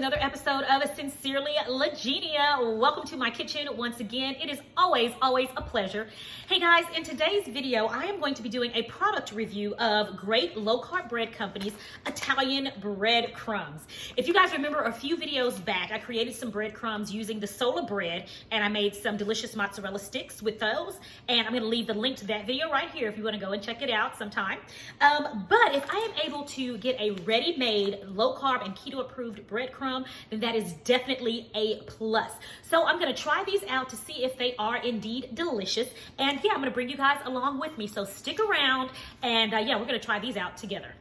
another episode of Sincerely Legenia. Welcome to my kitchen once again. It is always a pleasure. Hey guys, in today's video, I am going to be doing a product review of great low-carb bread company's Italian bread crumbs. If you guys remember a few videos back, I created some breadcrumbs using the Sola bread, and I made some delicious mozzarella sticks with those, and I'm gonna leave the link to that video right here if you wanna go and check it out sometime. But if I am able to get a ready-made, low-carb and keto approved breadcrumb, then that is definitely a plus. So I'm gonna try these out to see if they are indeed delicious. And yeah, I'm gonna bring you guys along with me. So stick around and yeah, we're gonna try these out together.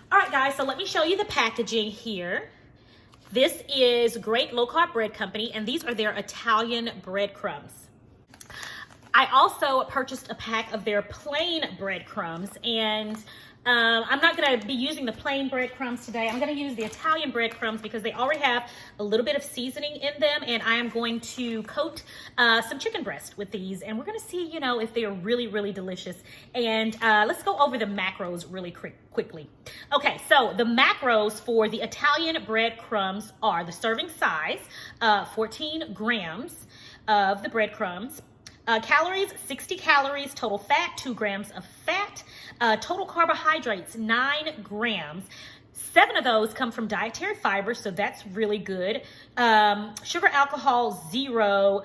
All right guys, so let me show you the packaging here. This is Great Low Carb Bread Company, and these are their Italian breadcrumbs. I also purchased a pack of their plain breadcrumbs, and I'm not gonna be using the plain breadcrumbs today. I'm gonna use the Italian breadcrumbs because they already have a little bit of seasoning in them, and I am going to coat some chicken breast with these, and we're gonna see, you know, if they are really delicious. And let's go over the macros really quickly. Okay, so the macros for the Italian breadcrumbs are the serving size, 14 grams of the breadcrumbs. Calories, 60 calories, total fat, 2 grams of fat, total carbohydrates, 9 grams. 7 of those come from dietary fiber, so that's really good. Sugar, alcohol, 0,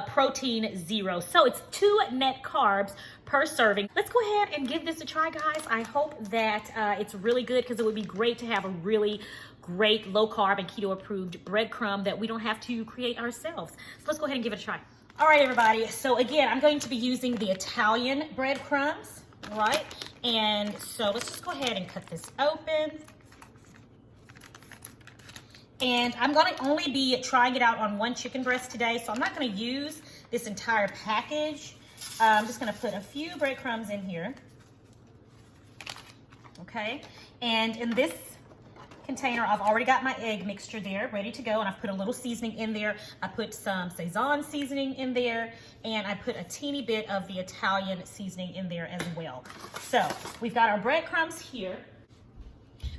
protein, 0. So it's 2 net carbs per serving. Let's go ahead and give this a try, guys. I hope that it's really good, because it would be great to have a really great low carb and keto approved breadcrumb that we don't have to create ourselves. So let's go ahead and give it a try. All right, everybody. So again, I'm going to be using the Italian breadcrumbs, right? And so let's just go ahead and cut this open. And I'm gonna only be trying it out on 1 chicken breast today, so I'm not gonna use this entire package. I'm just gonna put a few breadcrumbs in here. Okay, and in this container, I've already got my egg mixture there ready to go, and I've put a little seasoning in there. I put some Szechuan seasoning in there, and I put a teeny bit of the Italian seasoning in there as well. So we've got our breadcrumbs here.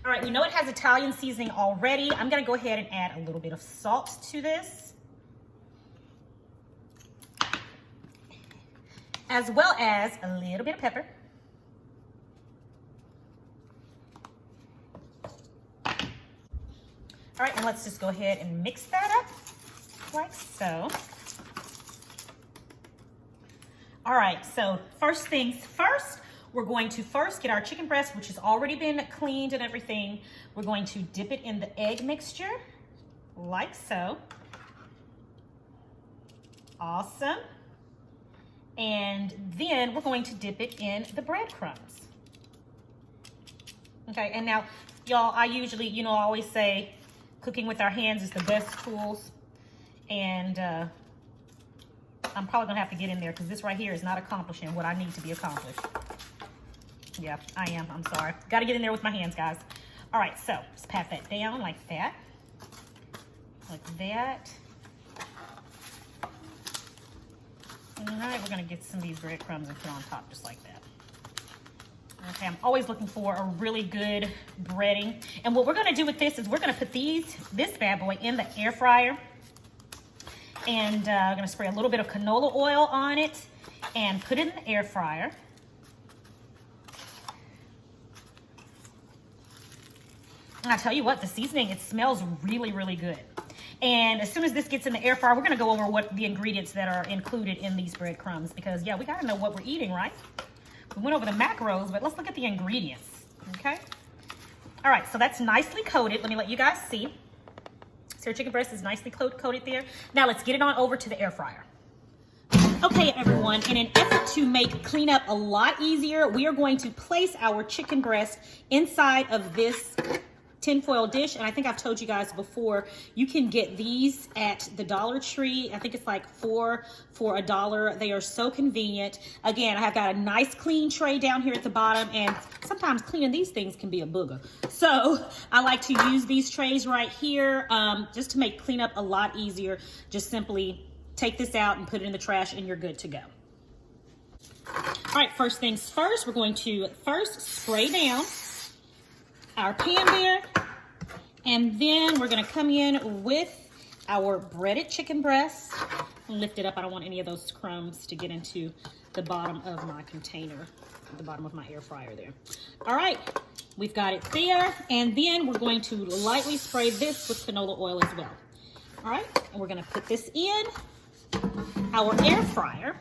All right, we know it has Italian seasoning already. I'm gonna go ahead and add a little bit of salt to this, as well as a little bit of pepper. All right, and let's just go ahead and mix that up like so. All right, so first things first, we're going to first get our chicken breast, which has already been cleaned and everything. We're going to dip it in the egg mixture like so. Awesome. And then we're going to dip it in the breadcrumbs. Okay, and now, y'all, I usually, you know, I always say, cooking with our hands is the best tools, and I'm probably gonna have to get in there because this right here is not accomplishing what I need to be accomplished. Yeah, I am, I'm sorry. Gotta get in there with my hands, guys. All right, so just pat that down like that. Like that. All right, we're gonna get some of these breadcrumbs and put on top just like that. Okay, I'm always looking for a really good breading. And what we're gonna do with this is we're gonna put this bad boy in the air fryer. And I'm gonna spray a little bit of canola oil on it and put it in the air fryer. And I tell you what, the seasoning, it smells really good. And as soon as this gets in the air fryer, we're gonna go over what the ingredients that are included in these breadcrumbs, because yeah, we gotta know what we're eating, right? We went over the macros, but let's look at the ingredients, okay? All right, so that's nicely coated. Let me let you guys see. So your chicken breast is nicely coated there. Now let's get it on over to the air fryer. Okay, everyone, in an effort to make cleanup a lot easier, we are going to place our chicken breast inside of this tinfoil dish. And I think I've told you guys before, you can get these at the Dollar Tree. I think it's like 4 for $1. They are so convenient. Again, I have got a nice clean tray down here at the bottom, and sometimes cleaning these things can be a booger. So I like to use these trays right here just to make cleanup a lot easier. Just simply take this out and put it in the trash, and you're good to go. All right, first things first, we're going to first spray down our pan there, And then we're gonna come in with our breaded chicken breast. Lift it up. I don't want any of those crumbs to get into the bottom of my container, the bottom of my air fryer there. All right, we've got it there. And then we're going to lightly spray this with canola oil as well. All right, and we're gonna put this in our air fryer.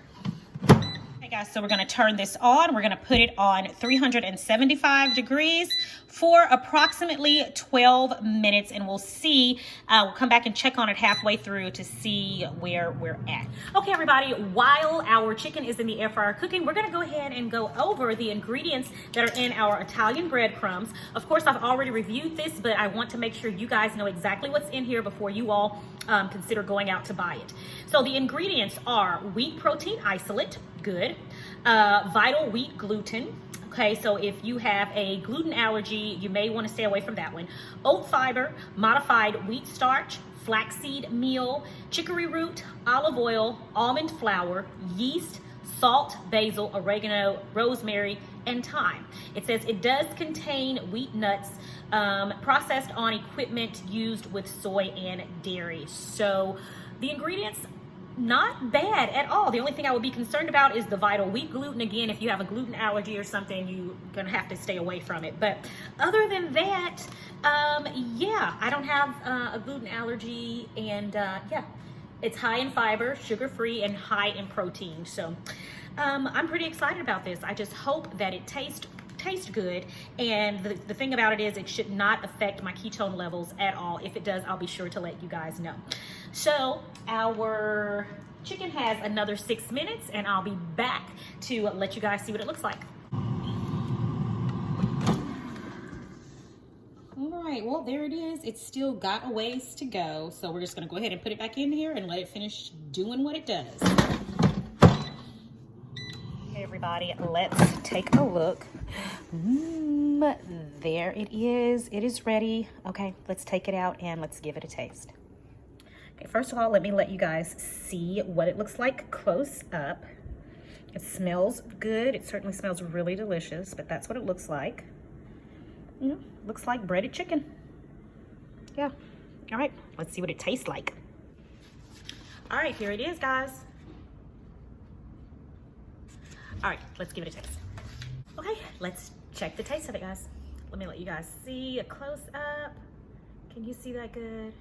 Okay guys, so we're gonna turn this on. We're gonna put it on 375 degrees for approximately 12 minutes, and we'll see, we'll come back and check on it halfway through to see where we're at. Okay everybody, while our chicken is in the air fryer cooking, we're gonna go ahead and go over the ingredients that are in our Italian breadcrumbs. Of course, I've already reviewed this, but I want to make sure you guys know exactly what's in here before you all consider going out to buy it. So the ingredients are wheat protein isolate, good, vital wheat gluten. Okay, so if you have a gluten allergy, you may want to stay away from that one. Oat fiber, modified wheat starch, flaxseed meal, chicory root, olive oil, almond flour, yeast, salt, basil, oregano, rosemary, and thyme. It says it does contain wheat nuts processed on equipment used with soy and dairy. So the ingredients, not bad at all. The only thing I would be concerned about is the vital wheat gluten. Again, if you have a gluten allergy or something, you're gonna have to stay away from it. But other than that, yeah, I don't have a gluten allergy, and yeah, it's high in fiber, sugar-free, and high in protein. So I'm pretty excited about this. I just hope that it tastes good, and the thing about it is it should not affect my ketone levels at all. If it does, I'll be sure to let you guys know. So our chicken has another 6 minutes, and I'll be back to let you guys see what it looks like. All right, well, there it is. It's still got a ways to go, so we're just gonna go ahead and put it back in here and let it finish doing what it does. Hey everybody, let's take a look. There it is. It is ready. Okay, let's take it out and let's give it a taste. Okay, first of all, let me let you guys see what it looks like close up. It smells good. It certainly smells really delicious, but that's what it looks like. Looks like breaded chicken. Yeah. All right, let's see what it tastes like. All right, here it is, guys. All right, let's give it a taste. Okay, let's check the taste of it, guys. Let me let you guys see a close up. Can you see that good?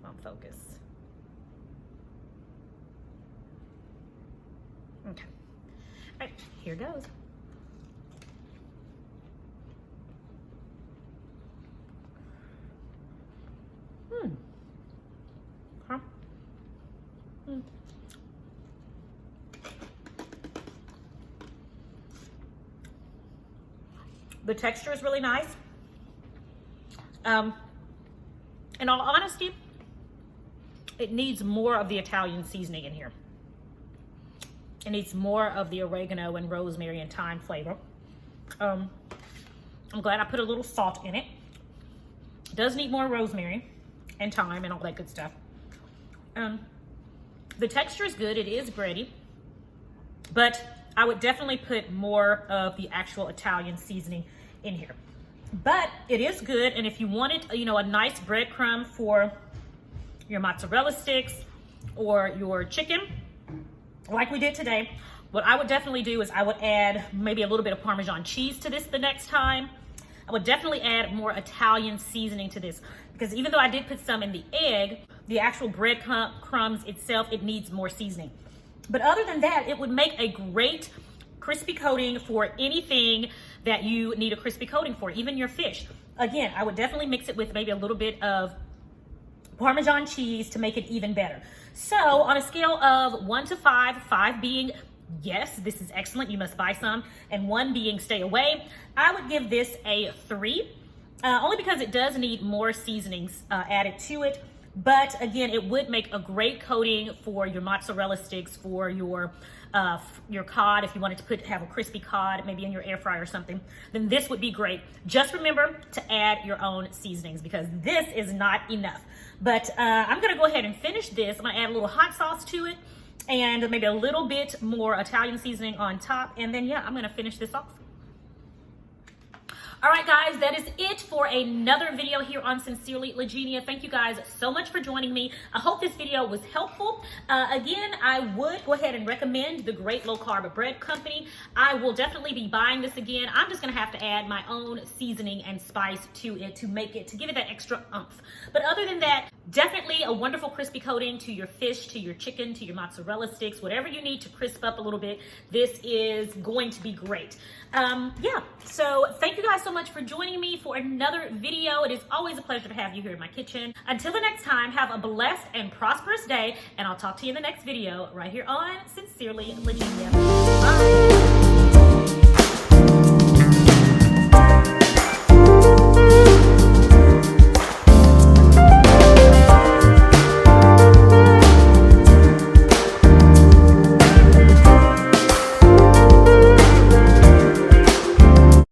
On focus. Okay. All right, here goes. Huh? The texture is really nice. In all honesty, it needs more of the Italian seasoning in here. It needs more of the oregano and rosemary and thyme flavor. I'm glad I put a little salt in it. It does need more rosemary and thyme and all that good stuff. The texture is good. It is bready, but I would definitely put more of the actual Italian seasoning in here. But it is good, and if you wanted, you know, a nice breadcrumb for your mozzarella sticks or your chicken, like we did today, what I would definitely do is I would add maybe a little bit of Parmesan cheese to this the next time. I would definitely add more Italian seasoning to this, because even though I did put some in the egg, the actual bread crumbs itself, it needs more seasoning. But other than that, it would make a great crispy coating for anything that you need a crispy coating for, even your fish. Again, I would definitely mix it with maybe a little bit of Parmesan cheese to make it even better. So on a scale of 1 to 5, 5 being yes, this is excellent, you must buy some, and 1 being stay away, I would give this a 3, only because it does need more seasonings added to it. But again, it would make a great coating for your mozzarella sticks, for your cod. If you wanted to have a crispy cod, maybe in your air fryer or something, then this would be great. Just remember to add your own seasonings, because this is not enough. But I'm gonna go ahead and finish this. I'm gonna add a little hot sauce to it. and maybe a little bit more Italian seasoning on top. And then, yeah, I'm gonna finish this off. All right, guys, that is it for another video here on Sincerely Legenia. Thank you guys so much for joining me. I hope this video was helpful. Again, I would go ahead and recommend the Great Low Carb Bread Company. I will definitely be buying this again. I'm just gonna have to add my own seasoning and spice to it to give it that extra oomph. But other than that, definitely a wonderful crispy coating to your fish, to your chicken, to your mozzarella sticks, whatever you need to crisp up a little bit. This is going to be great. Yeah, so thank you guys so much for joining me for another video. It is always a pleasure to have you here in my kitchen. Until the next time, have a blessed and prosperous day, and I'll talk to you in the next video right here on Sincerely Legenia. Bye.